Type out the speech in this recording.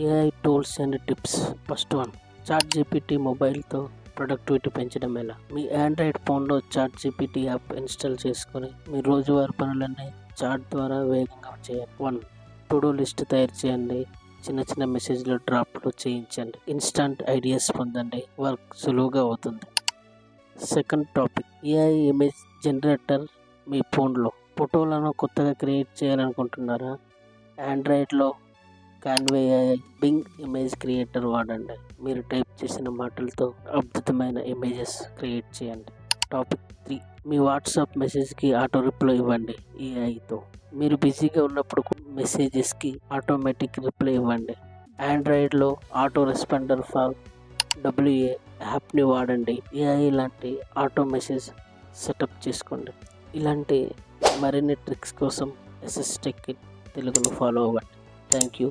AI tools and tips. First one, chat GPT మొబైల్తో productivity పెంచడం ఎలా. మీ ఆండ్రాయిడ్ ఫోన్లో చాట్ జీపీటీ యాప్ ఇన్స్టాల్ చేసుకొని మీ రోజువారీ పనులన్నీ చాట్ ద్వారా వేగంగా చేయండి. 1, టు డూ లిస్ట్ తయారు చేయండి. చిన్న చిన్న మెసేజ్లు డ్రాప్లు చేయించండి. ఇన్స్టాంట్ ఐడియాస్ పొందండి. వర్క్ సులువుగా అవుతుంది. Second topic, AI image generator. మీ ఫోన్లో ఫోటోలను కొత్తగా క్రియేట్ చేయాలనుకుంటున్నారా? ఆండ్రాయిడ్లో Canva AI Bing image creator వాడండి. మీరు టైప్ చేసిన మాటలతో అద్భుతమైన ఇమేజెస్ క్రియేట్ చేయండి. టాపిక్ 3, మీ వాట్సాప్ మెసేజ్కి ఆటో రిప్లై ఇవ్వండి ఏఐతో. మీరు బిజీగా ఉన్నప్పుడు మెసేజెస్కి ఆటోమేటిక్ రిప్లై ఇవ్వండి. ఆండ్రాయిడ్లో ఆటో రెస్పాండర్ ఫర్ WA యాప్ని వాడండి. ఏఐ లాంటి ఆటో మెసేజ్ సెటప్ చేసుకోండి. ఇలాంటి మరిన్ని ట్రిక్స్ కోసం SS Tech తెలుగును ఫాలో అవ్వండి. Thank you.